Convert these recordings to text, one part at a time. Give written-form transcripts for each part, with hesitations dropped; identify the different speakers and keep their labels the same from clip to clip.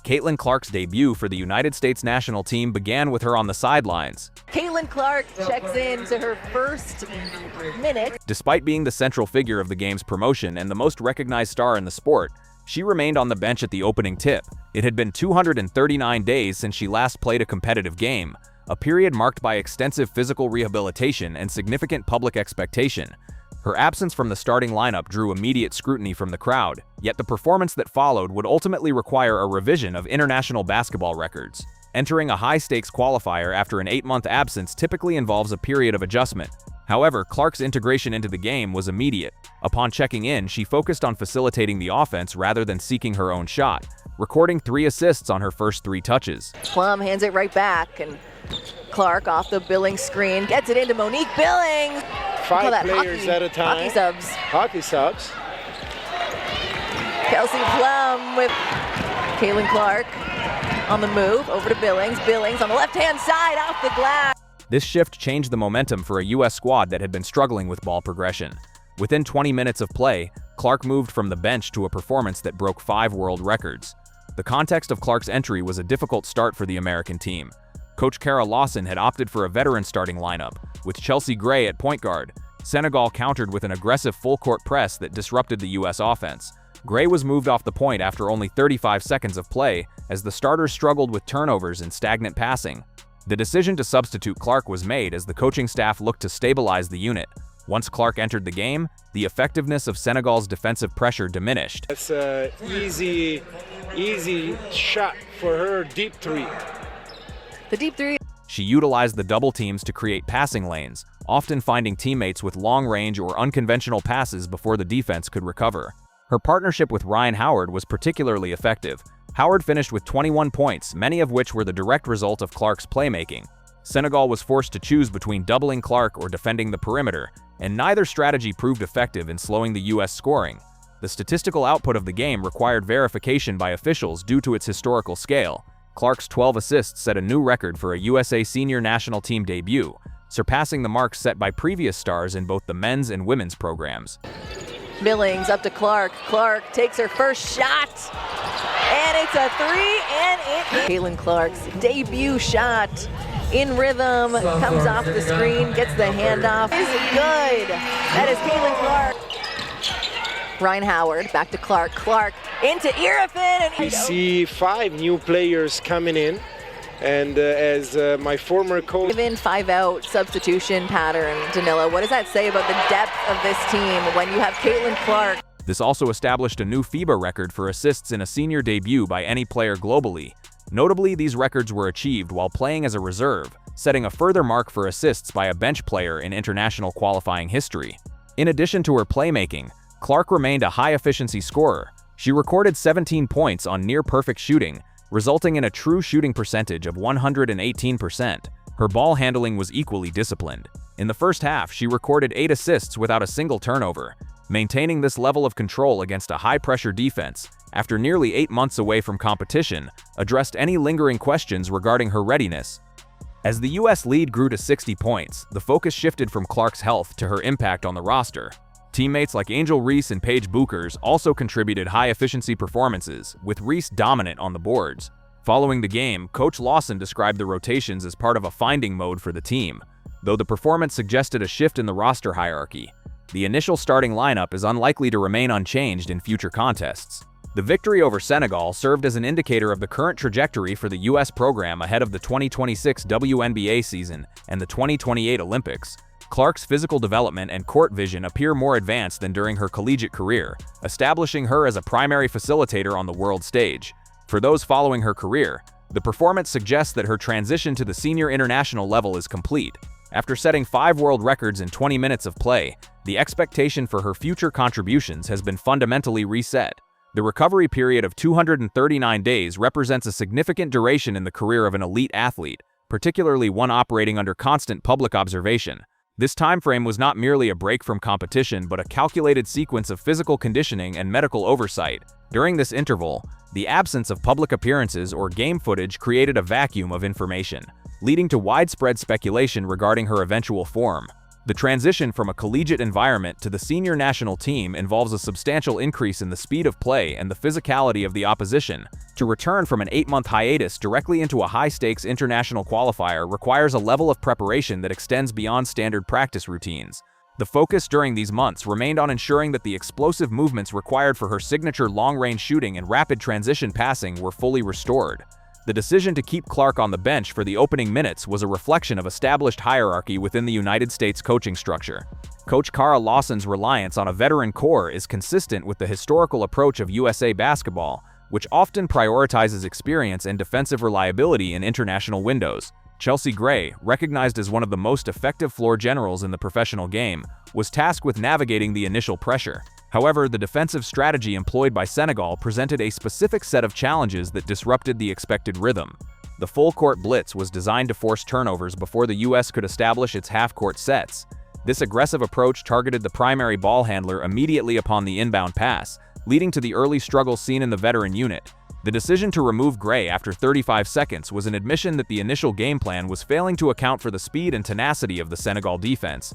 Speaker 1: Caitlin Clark's debut for the United States national team began with her on the sidelines.
Speaker 2: Caitlin Clark checks in to her first minute.
Speaker 1: Despite being the central figure of the game's promotion and the most recognized star in the sport, she remained on the bench at the opening tip. It had been 239 days since she last played a competitive game, a period marked by extensive physical rehabilitation and significant public expectation. Her absence from the starting lineup drew immediate scrutiny from the crowd, yet the performance that followed would ultimately require a revision of international basketball records. Entering a high-stakes qualifier after an 8-month absence typically involves a period of adjustment. However, Clark's integration into the game was immediate. Upon checking in, she focused on facilitating the offense rather than seeking her own shot, recording 3 assists on her first 3 touches.
Speaker 2: Plum hands it right back, and Clark off the Billings screen gets it into Monique Billings.
Speaker 3: 5 players at a time.
Speaker 2: Hockey subs.
Speaker 3: Hockey subs.
Speaker 2: Kelsey Plum with Caitlin Clark on the move, over to Billings. Billings on the left-hand side, off the glass.
Speaker 1: This shift changed the momentum for a U.S. squad that had been struggling with ball progression. Within 20 minutes of play, Clark moved from the bench to a performance that broke 5 world records. The context of Clark's entry was a difficult start for the American team. Coach Kara Lawson had opted for a veteran starting lineup, with Chelsea Gray at point guard. Senegal countered with an aggressive full-court press that disrupted the U.S. offense. Gray was moved off the point after only 35 seconds of play, as the starters struggled with turnovers and stagnant passing. The decision to substitute Clark was made as the coaching staff looked to stabilize the unit. Once Clark entered the game, the effectiveness of Senegal's defensive pressure diminished.
Speaker 3: It's an easy shot for her deep 3.
Speaker 2: The deep 3.
Speaker 1: She utilized the double teams to create passing lanes, often finding teammates with long-range or unconventional passes before the defense could recover. Her partnership with Ryan Howard was particularly effective. Howard finished with 21 points, many of which were the direct result of Clark's playmaking. Senegal was forced to choose between doubling Clark or defending the perimeter, and neither strategy proved effective in slowing the U.S. scoring. The statistical output of the game required verification by officials due to its historical scale. Clark's 12 assists set a new record for a USA senior national team debut, surpassing the marks set by previous stars in both the men's and women's programs.
Speaker 2: Billings up to Clark. Clark takes her first shot, and it's a 3, and it. Caitlin Clark's debut shot in rhythm, comes off the screen, gets the handoff. Is good. That is Caitlin Clark. Ryan Howard back to Clark. Clark into Irifin, and
Speaker 3: we see 5 new players coming in, and as my former coach.
Speaker 2: Given 5-out substitution pattern, Danilo, what does that say about the depth of this team when you have Caitlin Clark?
Speaker 1: This also established a new FIBA record for assists in a senior debut by any player globally. Notably, these records were achieved while playing as a reserve, setting a further mark for assists by a bench player in international qualifying history. In addition to her playmaking, Clark remained a high-efficiency scorer. She recorded 17 points on near-perfect shooting, resulting in a true shooting percentage of 118%. Her ball handling was equally disciplined. In the first half, she recorded 8 assists without a single turnover. Maintaining this level of control against a high-pressure defense, after nearly 8 months away from competition, addressed any lingering questions regarding her readiness. As the U.S. lead grew to 60 points, the focus shifted from Clark's health to her impact on the roster. Teammates like Angel Reese and Paige Buchers also contributed high-efficiency performances, with Reese dominant on the boards. Following the game, Coach Lawson described the rotations as part of a finding mode for the team, though the performance suggested a shift in the roster hierarchy. The initial starting lineup is unlikely to remain unchanged in future contests. The victory over Senegal served as an indicator of the current trajectory for the U.S. program ahead of the 2026 WNBA season and the 2028 Olympics. Clark's physical development and court vision appear more advanced than during her collegiate career, establishing her as a primary facilitator on the world stage. For those following her career, the performance suggests that her transition to the senior international level is complete. After setting 5 world records in 20 minutes of play, the expectation for her future contributions has been fundamentally reset. The recovery period of 239 days represents a significant duration in the career of an elite athlete, particularly one operating under constant public observation. This time frame was not merely a break from competition but a calculated sequence of physical conditioning and medical oversight. During this interval, the absence of public appearances or game footage created a vacuum of information, leading to widespread speculation regarding her eventual form. The transition from a collegiate environment to the senior national team involves a substantial increase in the speed of play and the physicality of the opposition. To return from an 8-month hiatus directly into a high-stakes international qualifier requires a level of preparation that extends beyond standard practice routines. The focus during these months remained on ensuring that the explosive movements required for her signature long-range shooting and rapid transition passing were fully restored. The decision to keep Clark on the bench for the opening minutes was a reflection of established hierarchy within the United States coaching structure. Coach Kara Lawson's reliance on a veteran core is consistent with the historical approach of USA basketball, which often prioritizes experience and defensive reliability in international windows. Chelsea Gray, recognized as one of the most effective floor generals in the professional game, was tasked with navigating the initial pressure. However, the defensive strategy employed by Senegal presented a specific set of challenges that disrupted the expected rhythm. The full-court blitz was designed to force turnovers before the U.S. could establish its half-court sets. This aggressive approach targeted the primary ball handler immediately upon the inbound pass, leading to the early struggles seen in the veteran unit. The decision to remove Gray after 35 seconds was an admission that the initial game plan was failing to account for the speed and tenacity of the Senegal defense.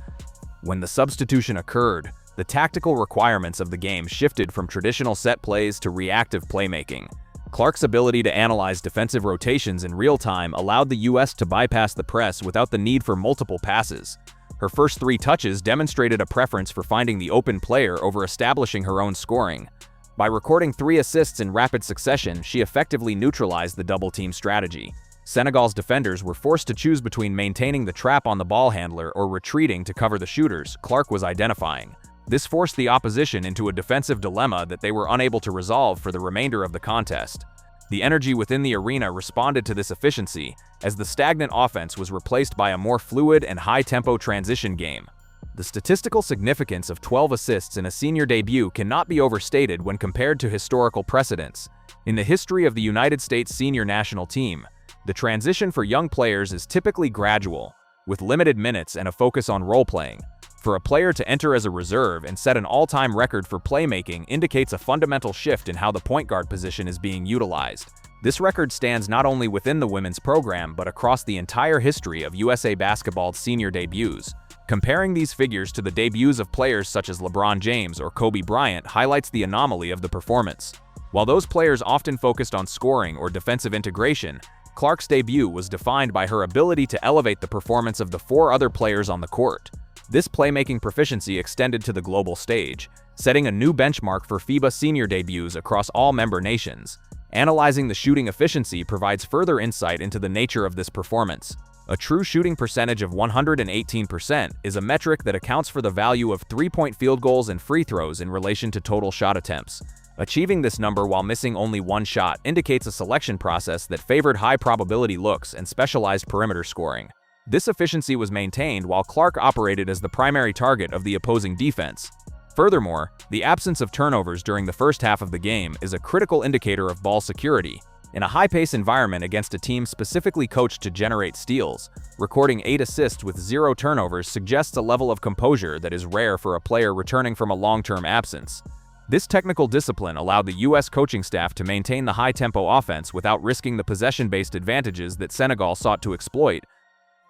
Speaker 1: When the substitution occurred, the tactical requirements of the game shifted from traditional set plays to reactive playmaking. Clark's ability to analyze defensive rotations in real time allowed the U.S. to bypass the press without the need for multiple passes. Her first 3 touches demonstrated a preference for finding the open player over establishing her own scoring. By recording 3 assists in rapid succession, she effectively neutralized the double-team strategy. Senegal's defenders were forced to choose between maintaining the trap on the ball handler or retreating to cover the shooters Clark was identifying. This forced the opposition into a defensive dilemma that they were unable to resolve for the remainder of the contest. The energy within the arena responded to this efficiency, as the stagnant offense was replaced by a more fluid and high-tempo transition game. The statistical significance of 12 assists in a senior debut cannot be overstated when compared to historical precedents. In the history of the United States senior national team, the transition for young players is typically gradual, with limited minutes and a focus on role-playing. For a player to enter as a reserve and set an all-time record for playmaking indicates a fundamental shift in how the point guard position is being utilized. This record stands not only within the women's program but across the entire history of USA basketball's senior debuts. Comparing these figures to the debuts of players such as LeBron James or Kobe Bryant highlights the anomaly of the performance. While those players often focused on scoring or defensive integration, Clark's debut was defined by her ability to elevate the performance of the 4 other players on the court. This playmaking proficiency extended to the global stage, setting a new benchmark for FIBA senior debuts across all member nations. Analyzing the shooting efficiency provides further insight into the nature of this performance. A true shooting percentage of 118% is a metric that accounts for the value of 3-point field goals and free throws in relation to total shot attempts. Achieving this number while missing only 1 shot indicates a selection process that favored high-probability looks and specialized perimeter scoring. This efficiency was maintained while Clark operated as the primary target of the opposing defense. Furthermore, the absence of turnovers during the first half of the game is a critical indicator of ball security. In a high-pace environment against a team specifically coached to generate steals, recording 8 assists with 0 turnovers suggests a level of composure that is rare for a player returning from a long-term absence. This technical discipline allowed the U.S. coaching staff to maintain the high-tempo offense without risking the possession-based advantages that Senegal sought to exploit.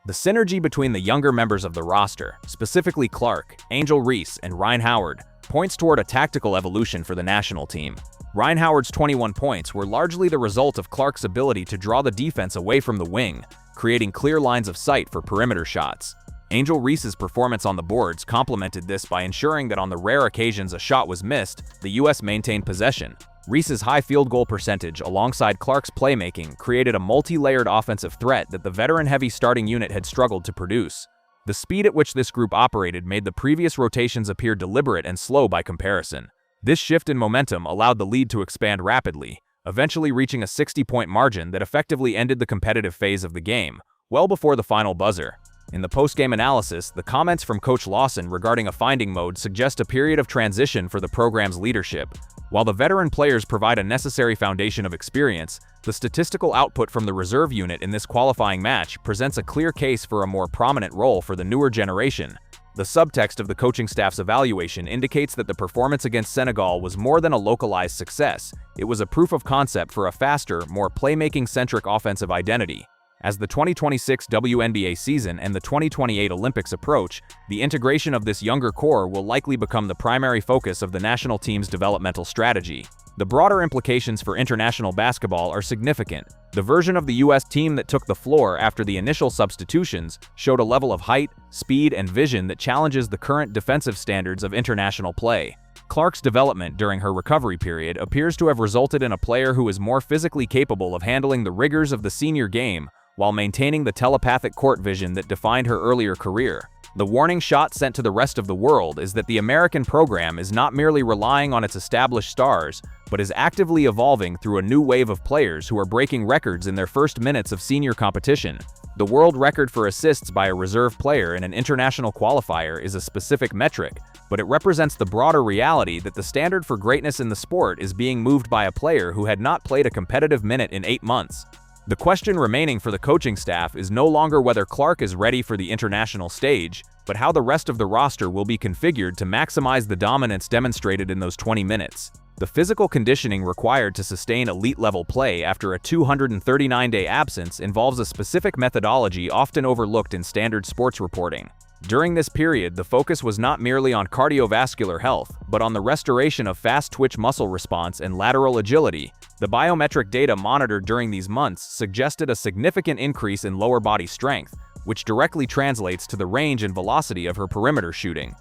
Speaker 1: The synergy between the younger members of the roster, specifically Clark, Angel Reese, and Rhyne Howard, points toward a tactical evolution for the national team. Rhyne Howard's 21 points were largely the result of Clark's ability to draw the defense away from the wing, creating clear lines of sight for perimeter shots. Angel Reese's performance on the boards complemented this by ensuring that on the rare occasions a shot was missed, the U.S. maintained possession. Reese's high field goal percentage alongside Clark's playmaking created a multi-layered offensive threat that the veteran-heavy starting unit had struggled to produce. The speed at which this group operated made the previous rotations appear deliberate and slow by comparison. This shift in momentum allowed the lead to expand rapidly, eventually reaching a 60-point margin that effectively ended the competitive phase of the game, well before the final buzzer. In the post-game analysis, the comments from Coach Lawson regarding a finding mode suggest a period of transition for the program's leadership. While the veteran players provide a necessary foundation of experience, the statistical output from the reserve unit in this qualifying match presents a clear case for a more prominent role for the newer generation. The subtext of the coaching staff's evaluation indicates that the performance against Senegal was more than a localized success. It was a proof of concept for a faster, more playmaking-centric offensive identity. As the 2026 WNBA season and the 2028 Olympics approach, the integration of this younger core will likely become the primary focus of the national team's developmental strategy. The broader implications for international basketball are significant. The version of the U.S. team that took the floor after the initial substitutions showed a level of height, speed, and vision that challenges the current defensive standards of international play. Clark's development during her recovery period appears to have resulted in a player who is more physically capable of handling the rigors of the senior game while maintaining the telepathic court vision that defined her earlier career. The warning shot sent to the rest of the world is that the American program is not merely relying on its established stars, but is actively evolving through a new wave of players who are breaking records in their first minutes of senior competition. The world record for assists by a reserve player in an international qualifier is a specific metric, but it represents the broader reality that the standard for greatness in the sport is being moved by a player who had not played a competitive minute in 8 months. The question remaining for the coaching staff is no longer whether Clark is ready for the international stage, but how the rest of the roster will be configured to maximize the dominance demonstrated in those 20 minutes. The physical conditioning required to sustain elite-level play after a 239-day absence involves a specific methodology often overlooked in standard sports reporting. During this period, the focus was not merely on cardiovascular health, but on the restoration of fast-twitch muscle response and lateral agility. The biometric data monitored during these months suggested a significant increase in lower body strength, which directly translates to the range and velocity of her perimeter shooting.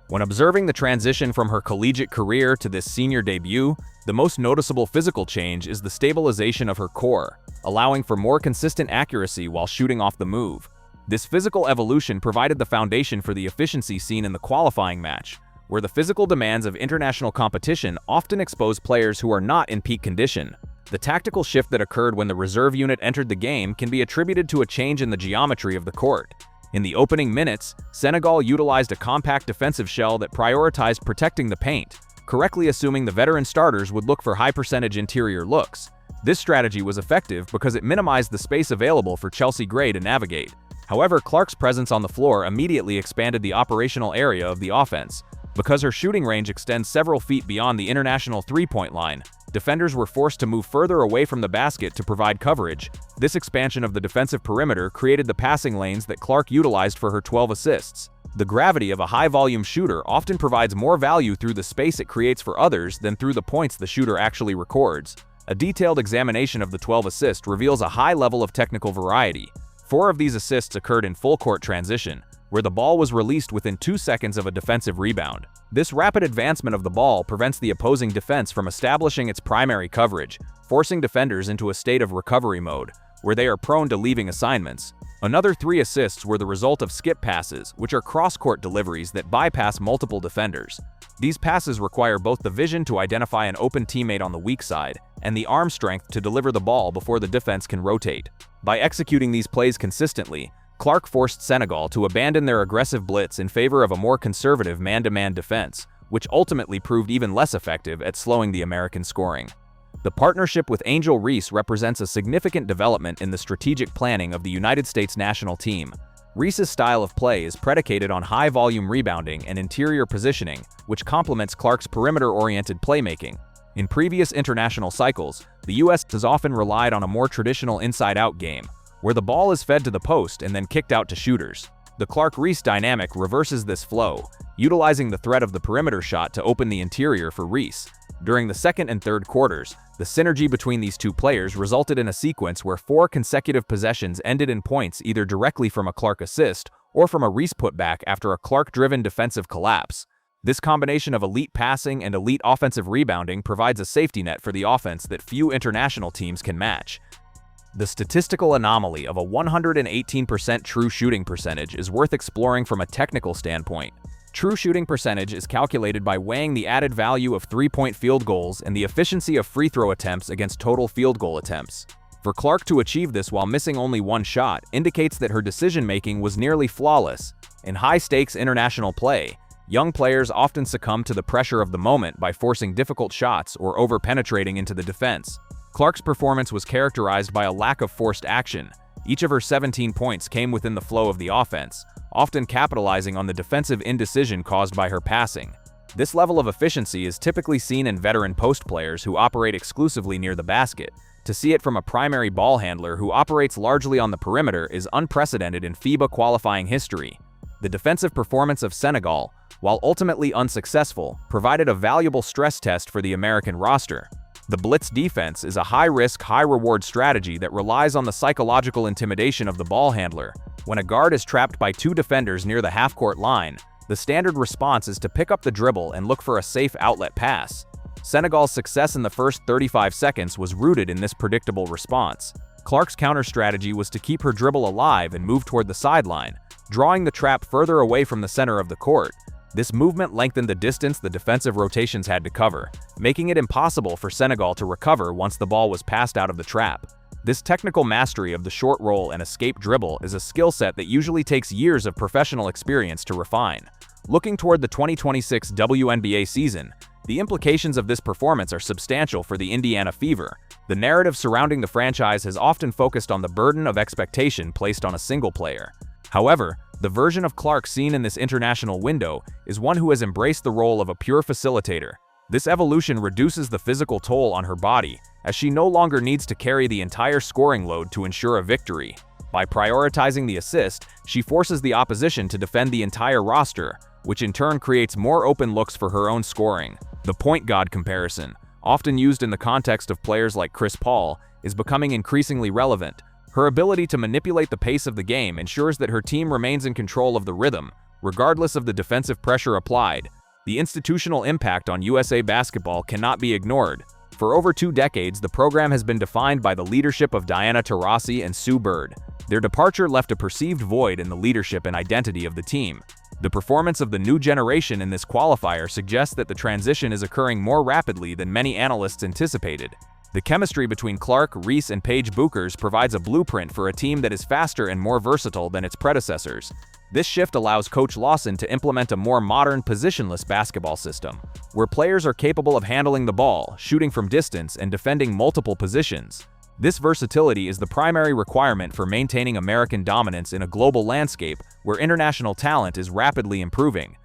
Speaker 1: When observing the transition from her collegiate career to this senior debut, the most noticeable physical change is the stabilization of her core, allowing for more consistent accuracy while shooting off the move. This physical evolution provided the foundation for the efficiency seen in the qualifying match, where the physical demands of international competition often expose players who are not in peak condition. The tactical shift that occurred when the reserve unit entered the game can be attributed to a change in the geometry of the court. In the opening minutes, Senegal utilized a compact defensive shell that prioritized protecting the paint, correctly assuming the veteran starters would look for high-percentage interior looks. This strategy was effective because it minimized the space available for Chelsea Gray to navigate. However, Clark's presence on the floor immediately expanded the operational area of the offense. Because her shooting range extends several feet beyond the international three-point line, defenders were forced to move further away from the basket to provide coverage. This expansion of the defensive perimeter created the passing lanes that Clark utilized for her 12 assists. The gravity of a high-volume shooter often provides more value through the space it creates for others than through the points the shooter actually records. A detailed examination of the 12 assists reveals a high level of technical variety. 4 of these assists occurred in full-court transition, where the ball was released within 2 seconds of a defensive rebound. This rapid advancement of the ball prevents the opposing defense from establishing its primary coverage, forcing defenders into a state of recovery mode, where they are prone to leaving assignments. Another 3 assists were the result of skip passes, which are cross-court deliveries that bypass multiple defenders. These passes require both the vision to identify an open teammate on the weak side and the arm strength to deliver the ball before the defense can rotate. By executing these plays consistently, Clark forced Senegal to abandon their aggressive blitz in favor of a more conservative man-to-man defense, which ultimately proved even less effective at slowing the American scoring. The partnership with Angel Reese represents a significant development in the strategic planning of the United States national team. Reese's style of play is predicated on high-volume rebounding and interior positioning, which complements Clark's perimeter-oriented playmaking. In previous international cycles, the U.S. has often relied on a more traditional inside-out game, where the ball is fed to the post and then kicked out to shooters. The Clark-Reese dynamic reverses this flow, utilizing the threat of the perimeter shot to open the interior for Reese. During the second and third quarters, the synergy between these two players resulted in a sequence where 4 consecutive possessions ended in points either directly from a Clark assist or from a Reese putback after a Clark-driven defensive collapse. This combination of elite passing and elite offensive rebounding provides a safety net for the offense that few international teams can match. The statistical anomaly of a 118% true shooting percentage is worth exploring from a technical standpoint. True shooting percentage is calculated by weighing the added value of three-point field goals and the efficiency of free throw attempts against total field goal attempts. For Clark to achieve this while missing only 1 shot indicates that her decision-making was nearly flawless. In high-stakes international play, young players often succumb to the pressure of the moment by forcing difficult shots or over-penetrating into the defense. Clark's performance was characterized by a lack of forced action. Each of her 17 points came within the flow of the offense, often capitalizing on the defensive indecision caused by her passing. This level of efficiency is typically seen in veteran post players who operate exclusively near the basket. To see it from a primary ball handler who operates largely on the perimeter is unprecedented in FIBA qualifying history. The defensive performance of Senegal, while ultimately unsuccessful, provided a valuable stress test for the American roster. The blitz defense is a high-risk, high-reward strategy that relies on the psychological intimidation of the ball handler. When a guard is trapped by two defenders near the half-court line, the standard response is to pick up the dribble and look for a safe outlet pass. Senegal's success in the first 35 seconds was rooted in this predictable response. Clark's counter strategy was to keep her dribble alive and move toward the sideline, drawing the trap further away from the center of the court. This movement lengthened the distance the defensive rotations had to cover, making it impossible for Senegal to recover once the ball was passed out of the trap. This technical mastery of the short roll and escape dribble is a skill set that usually takes years of professional experience to refine. Looking toward the 2026 WNBA season, the implications of this performance are substantial for the Indiana Fever. The narrative surrounding the franchise has often focused on the burden of expectation placed on a single player. However, the version of Clark seen in this international window is one who has embraced the role of a pure facilitator. This evolution reduces the physical toll on her body, as she no longer needs to carry the entire scoring load to ensure a victory. By prioritizing the assist, she forces the opposition to defend the entire roster, which in turn creates more open looks for her own scoring. The point guard comparison, often used in the context of players like Chris Paul, is becoming increasingly relevant. Her ability to manipulate the pace of the game ensures that her team remains in control of the rhythm, regardless of the defensive pressure applied. The institutional impact on USA basketball cannot be ignored. For over 2 decades, the program has been defined by the leadership of Diana Taurasi and Sue Bird. Their departure left a perceived void in the leadership and identity of the team. The performance of the new generation in this qualifier suggests that the transition is occurring more rapidly than many analysts anticipated. The chemistry between Clark, Reese, and Paige Buchers provides a blueprint for a team that is faster and more versatile than its predecessors. This shift allows Coach Lawson to implement a more modern, positionless basketball system, where players are capable of handling the ball, shooting from distance, and defending multiple positions. This versatility is the primary requirement for maintaining American dominance in a global landscape where international talent is rapidly improving.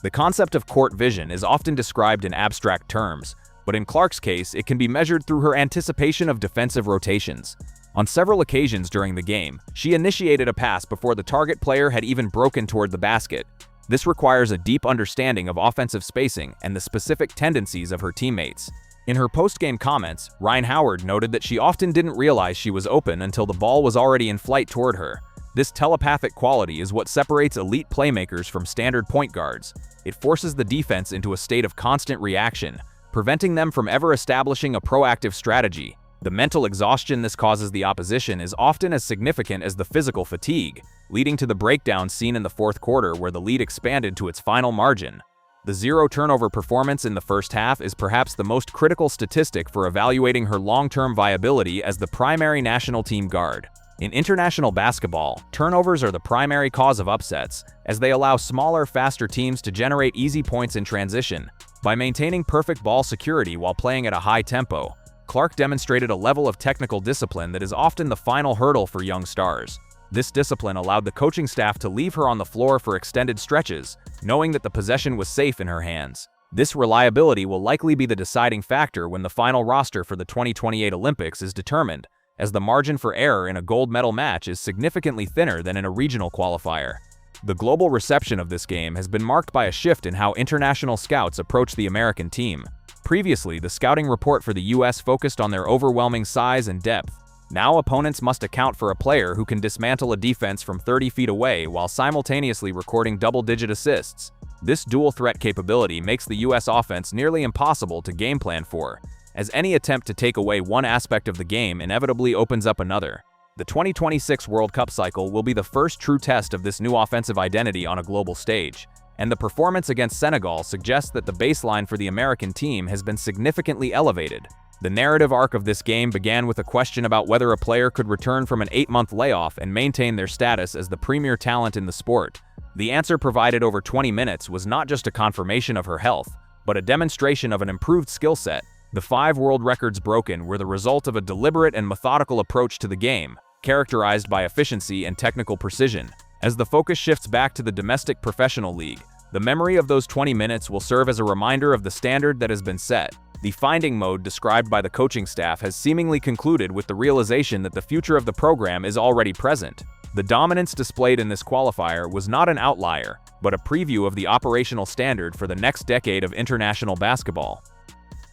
Speaker 1: The concept of court vision is often described in abstract terms, but in Clark's case, it can be measured through her anticipation of defensive rotations. On several occasions during the game, she initiated a pass before the target player had even broken toward the basket. This requires a deep understanding of offensive spacing and the specific tendencies of her teammates. In her post-game comments, Ryan Howard noted that she often didn't realize she was open until the ball was already in flight toward her. This telepathic quality is what separates elite playmakers from standard point guards. It forces the defense into a state of constant reaction, preventing them from ever establishing a proactive strategy. The mental exhaustion this causes the opposition is often as significant as the physical fatigue, leading to the breakdown seen in the fourth quarter where the lead expanded to its final margin. The zero-turnover performance in the first half is perhaps the most critical statistic for evaluating her long-term viability as the primary national team guard. In international basketball, turnovers are the primary cause of upsets, as they allow smaller, faster teams to generate easy points in transition. By maintaining perfect ball security while playing at a high tempo, Clark demonstrated a level of technical discipline that is often the final hurdle for young stars. This discipline allowed the coaching staff to leave her on the floor for extended stretches, knowing that the possession was safe in her hands. This reliability will likely be the deciding factor when the final roster for the 2028 Olympics is determined, as the margin for error in a gold medal match is significantly thinner than in a regional qualifier. The global reception of this game has been marked by a shift in how international scouts approach the American team. Previously, the scouting report for the US focused on their overwhelming size and depth. Now opponents must account for a player who can dismantle a defense from 30 feet away while simultaneously recording double-digit assists. This dual-threat capability makes the US offense nearly impossible to game plan for, as any attempt to take away one aspect of the game inevitably opens up another. The 2026 World Cup cycle will be the first true test of this new offensive identity on a global stage, and the performance against Senegal suggests that the baseline for the American team has been significantly elevated. The narrative arc of this game began with a question about whether a player could return from an 8-month layoff and maintain their status as the premier talent in the sport. The answer provided over 20 minutes was not just a confirmation of her health, but a demonstration of an improved skill set. The 5 world records broken were the result of a deliberate and methodical approach to the game, characterized by efficiency and technical precision. As the focus shifts back to the domestic professional league, the memory of those 20 minutes will serve as a reminder of the standard that has been set. The finding mode described by the coaching staff has seemingly concluded with the realization that the future of the program is already present. The dominance displayed in this qualifier was not an outlier, but a preview of the operational standard for the next decade of international basketball.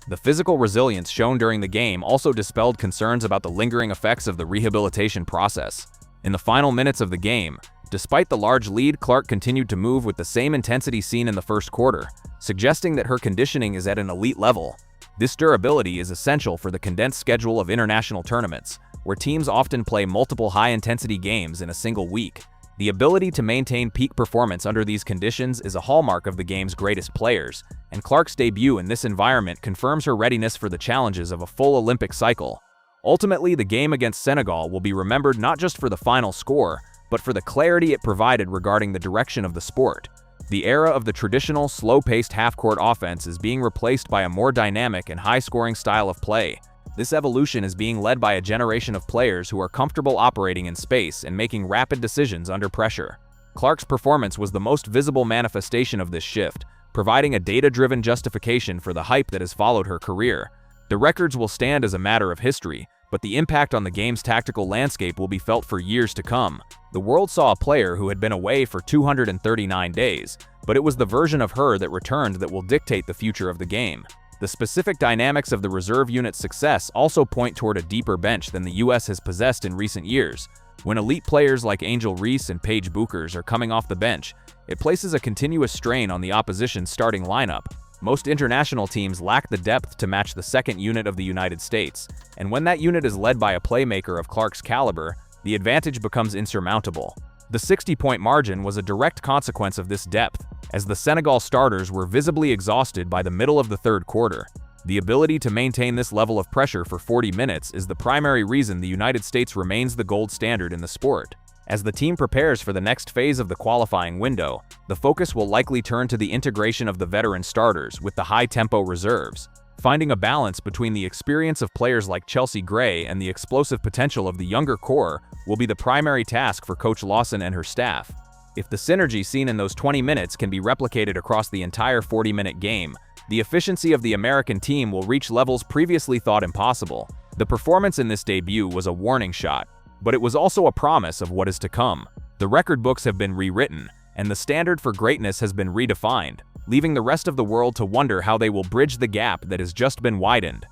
Speaker 1: The physical resilience shown during the game also dispelled concerns about the lingering effects of the rehabilitation process. In the final minutes of the game, despite the large lead, Clark continued to move with the same intensity seen in the first quarter, suggesting that her conditioning is at an elite level. This durability is essential for the condensed schedule of international tournaments, where teams often play multiple high-intensity games in a single week. The ability to maintain peak performance under these conditions is a hallmark of the game's greatest players, and Clark's debut in this environment confirms her readiness for the challenges of a full Olympic cycle. Ultimately, the game against Senegal will be remembered not just for the final score, but for the clarity it provided regarding the direction of the sport. The era of the traditional, slow-paced half-court offense is being replaced by a more dynamic and high-scoring style of play. This evolution is being led by a generation of players who are comfortable operating in space and making rapid decisions under pressure. Clark's performance was the most visible manifestation of this shift, providing a data-driven justification for the hype that has followed her career. The records will stand as a matter of history, but the impact on the game's tactical landscape will be felt for years to come. The world saw a player who had been away for 239 days, but it was the version of her that returned that will dictate the future of the game. The specific dynamics of the reserve unit's success also point toward a deeper bench than the US has possessed in recent years. When elite players like Angel Reese and Paige Buchers are coming off the bench, it places a continuous strain on the opposition's starting lineup. Most international teams lack the depth to match the second unit of the United States, and when that unit is led by a playmaker of Clark's caliber, the advantage becomes insurmountable. The 60-point margin was a direct consequence of this depth, as the Senegal starters were visibly exhausted by the middle of the third quarter. The ability to maintain this level of pressure for 40 minutes is the primary reason the United States remains the gold standard in the sport. As the team prepares for the next phase of the qualifying window, the focus will likely turn to the integration of the veteran starters with the high-tempo reserves. Finding a balance between the experience of players like Chelsea Gray and the explosive potential of the younger core will be the primary task for Coach Lawson and her staff. If the synergy seen in those 20 minutes can be replicated across the entire 40-minute game, the efficiency of the American team will reach levels previously thought impossible. The performance in this debut was a warning shot, but it was also a promise of what is to come. The record books have been rewritten, and the standard for greatness has been redefined, leaving the rest of the world to wonder how they will bridge the gap that has just been widened.